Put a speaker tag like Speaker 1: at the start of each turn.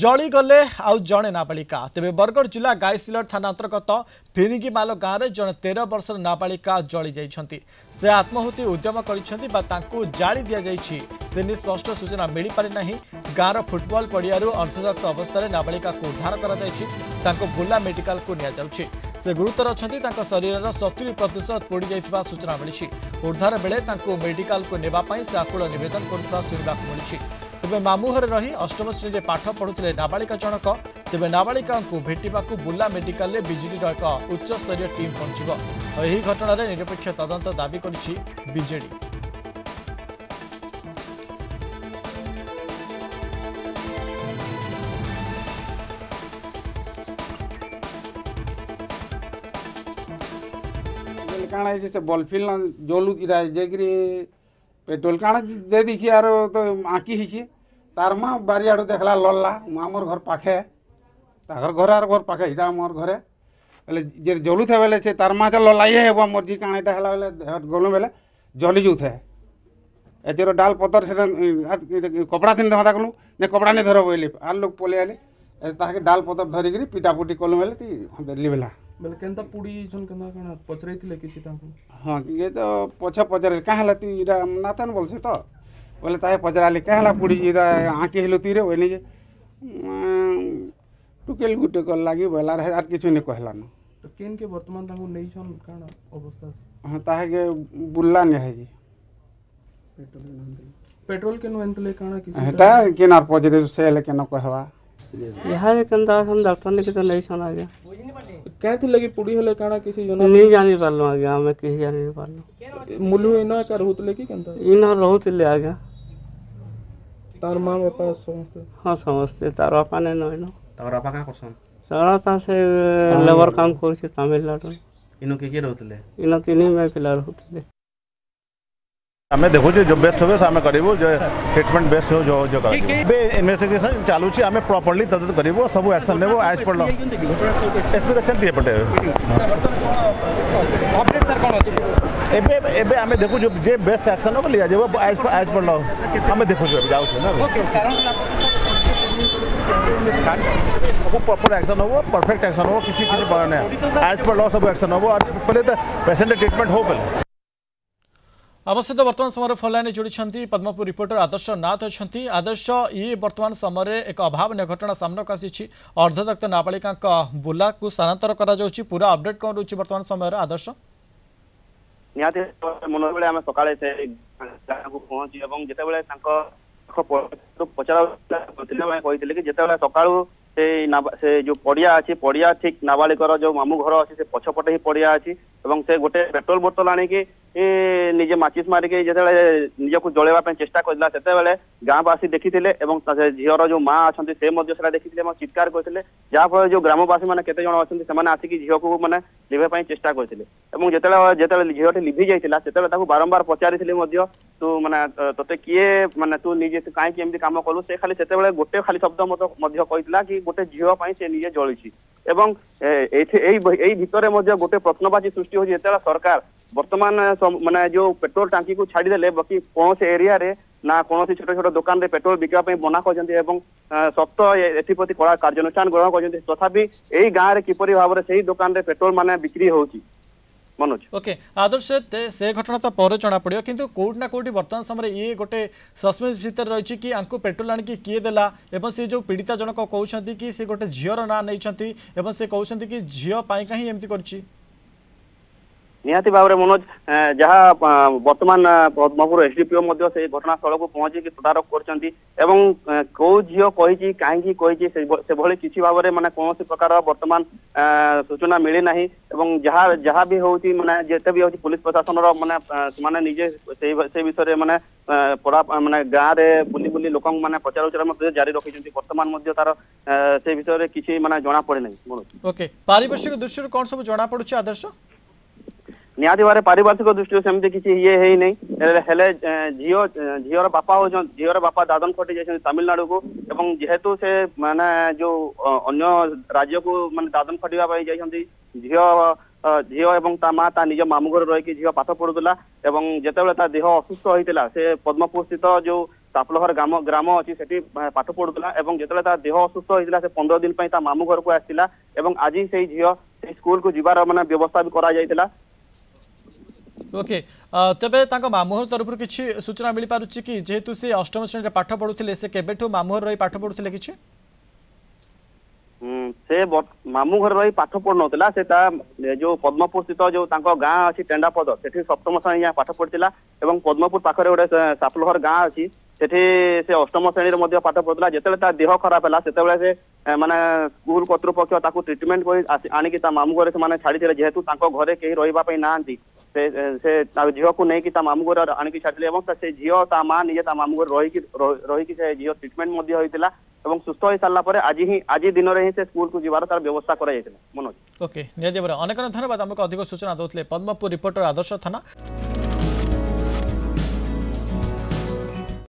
Speaker 1: जली गले आउ जड़े नाबालिका तेरे बरगढ़ जिला गाईसिलट थाना अंतर्गत फिरिंगीमाल गाँव में जड़े 13 वर्षर नाबालिका जली जाइछंती। से आत्माहुति उद्यम करिछंती बा तांकू जाली दिया जाइछि से निस्पष्ट सूचना मिल पारि नाही। गाँवर फुटबॉल पड़ियारू अर्धदग्ध अवस्था नाबालिका को उद्धार करा जाइछि। तांको बुला मेडिकल को निया जाउछि। से गुरुतर अछंती। तांको शरीरर 70% पोड़ी जाइथिबा सूचना मिलिछि। उद्धार बेले तांको मेडिकल को नेबा पई से आकुल निवेदन करुवा सुनिबाक मिलिछि। तेबे मामुहर रही अष्टम श्रेणी पाठ पढ़ुले नाबालिका जनक। तेबे नाबालिका भेटा बुला मेडिकल बिजेडी एक उच्च स्तरीय टीम पहुंचब। यही घटना निरपेक्ष तदंत दाबी करिछि बीजेडी।
Speaker 2: काଣା से बलफिल जोलू जेकि पेट्रोल काଣା दे दी यार तो आँकी ही तार माँ बारियाड़ देखला लड़ला आमर घर पाखे तार घर आर घर पाखे इटा मोर घरे बोले जे जलू थे बेले से तार माँ चल लड़ाई है वो मर्जी काଣା इटा है बेले गलू बेले जली जू थे एचर डाल पतर से कपड़ा थी धंदा कलु ने कपड़ा नहीं धर बोले आर लोग पलि आले ताके डाल पतर धरिकी पिटापुटी कलु बेले बेली बेला
Speaker 3: बेले केनता पुडी जन केना केना पचरैतिले किछि तांको।
Speaker 2: हां ये तो पछा पचरे काहला तू इरा नातन बोलसे तो बोले ताहे पचराले काहला पुडी इरा आके हेलो तीरे ओने जे टुकेल गुटे कर लागी बोला रे आर किछु ने कहला न
Speaker 3: तो केन के वर्तमान तांको नै छन काना अवस्था।
Speaker 2: हां ताहे के बुल्ला ने है जी
Speaker 3: पेट्रोल केन एंतले काना किछि
Speaker 2: ता केनार पचरे से ले केन कहवा
Speaker 4: यहाँ कंदा हम डॉक्टर ने के तो नहीं सुना गया
Speaker 3: कहते लगी पुड़ी होले काना किसी जना
Speaker 4: नहीं जानी पालो आ गया हमें किसी जानी नहीं पालो
Speaker 3: मुलु इना का रहतले की कंदा
Speaker 4: इना रहतले आ गया
Speaker 3: तार मां बापा समझते।
Speaker 4: हां समझते तार बापा ने नहीं न
Speaker 5: तार बापा का करसन
Speaker 4: सारा ता से लेबर काम करछे तमिलनाडु
Speaker 5: इनो के रहतले
Speaker 4: इना तीन में पिला रहतले।
Speaker 6: आमे देखो जो बेस्ट हो आमे करिवो जो ट्रीटमेंट बेस्ट हो जो बे इन्वेस्टिगेशन चालू छी आमे प्रॉपर्ली तदत करिवो सब एक्शन लेबो एज पर लो एक्सप्लेनेशन दिए पटे
Speaker 3: अपडेट सर कोन अछि
Speaker 6: एबे आमे देखो जो जे बेस्ट एक्शन हो लिया जेबो एज पर लो आमे देखो जो जाउ छ ना
Speaker 3: ओके कारण
Speaker 6: सब प्रॉपर एक्शन हो परफेक्ट एक्शन हो किछि बने एज पर लो सब एक्शन हो और पहले तो पेशेंट ट्रीटमेंट हो पहले।
Speaker 1: अवस्थित वर्तमान समय फोन लाइन जोड़ी पद्मपुर रिपोर्टर आदर्श नाथ अच्छा। आदर्श ये वर्तमान समय एक अभावन घटना सामना को आसी अर्धदग्ध नाबालिका बुला को स्थानांतर करा पूरा अपडेट कौन रही वर्तमान समय आदर्श
Speaker 7: निहाती मन बेले आम सकाळे से पहुंची जिते पचार कि जिते सकाळू से जो पड़िया अच्छी पड़िया ठीक नाबालिकर जो मामू घर अच्छी से पछपटे ही पड़िया अच्छी से गोटे पेट्रोल बोतल आनिकी निजे माचिस मारिके जो निज को जलैवा चेष्टा करला से गाँववासी देखी झीर जो माँ अच्छा से देखी चित्कार करते जहाँफल जो ग्रामवासी मैंने केते जन अच्छा आसिक झील को मैंने लिभाई चेष्टा करते जो झील लिभि जाता से बारंबार पचारि तू मैंने तोते किए माने तू निजे कहीं कम कलु से खाली से गोटे खाली शब्द मत कि गोटे झील से निजे जली एवं भितर गोटे प्रश्नवाची सृष्टि हो सरकार वर्तमान माने जो पेट्रोल टांकी को छाड़ीदे बाकी कौन से एरिया रे ना कौन छोट छोट दुकान रे पेट्रोल बिकापी मना कर सख्त एप्रति कड़ा कार्यानुष्ठान ग्रहण कर तथापि यही गाँव में किपरि भाव से दुकान रे पेट्रोल माने बिक्री होची मनोज।
Speaker 1: ओके आदर्श से घटना तो पर जना पड़ो किंतु कोर्ट ना कोर्ट वर्तमान समय ये गोटे सस्पेंस भितर रही कि आंको पेट्रोल आनिकी किए देला एवं से जो पीड़िता जनक कहते कि से गोटे झीर ना नहीं एवं से कहते कि झील पाई कहीं एमती करछि
Speaker 7: निहाती भाव में मनोज जहाँ वर्तमान पद्मपुर एसडीपीओ से घटनास्थल को पहुंची तदारख कर कौ झील कही कहीं कही किसी भाव में माने कौन प्रकार वर्तमान सूचना मिली ना जहाँ भी हूँ माने जिते भी हूँ पुलिस प्रशासन माने निजे से विषय माने पड़ा माने गाँव में बुली बुली लोक मैंने पचार उचार जारी रखी वर्तमान तार से विषय किसी माने जना पड़े ना मनोज।
Speaker 1: ओके पारिपार्श्विक दृष्टि कौन सब जना पड़ुछि आदर्श
Speaker 7: निहाती भाव पारिपार्श्विक दृष्टि सेमती किसी ये है नहीं झीर बापा हो झीर बापा दादन खटी जाइछन तमिलनाडु को एवं जेहेतु से माने जो अन्य राज्य को माने दादन खटिबा पई जाइछन झील एवं ता माँ ता निज मामू घर रही झील पाठ पढ़ुला एवं जितेबाला ता देह असुस्थ होता से पद्मपुर स्थित जो सापलहर ग्राम अच्छी से पाठ पढ़ुला और जो देह असुस्थ होता से 15 दिन ता मामू घर को आसला और आज से झील से स्कूल को जीवार माने व्यवस्था भी करा जायतिला।
Speaker 1: ओके तेबे तांको मामुहर तरफ किसी सूचना मिल पारुछि कि जेहेतु से अष्टम श्रेणी पाठ पढ़ुथिले से केबेठु मामुहर रही पाठ पढ़ुथिले किछि
Speaker 7: से मामू घर रही पाठ पढ़ नौला से जो पद्मपुर स्थित जो गाँ अच्छी टेंडापद से सप्तम श्रेणी पाठ पढ़ा और पद्मपुर पाखे गोटे सापलहर गाँ अच्छी से अष्टम श्रेणी पाठ पढ़ुला जिते देह खराब है से माने स्कूल कर्तृपक्ष ट्रिटमेंट आणिकी मामू घर से छाड़ी जेहेतु घरे कहीं रही ना से झील को लेकिन मामू घर आणिकी छाड़ी से झील ता माँ निजे मामू घर रही से झील ट्रिटमेंट होता और सुस्थ हो सारा आज दिन में ही से स्कूल को जीवार तार व्यवस्था करा मनोज।
Speaker 1: ओके निहाती भाव अनेक धन्यवाद आमको अधिक सूचना दौले पद्मपुर रिपोर्टर आदर्श थाना।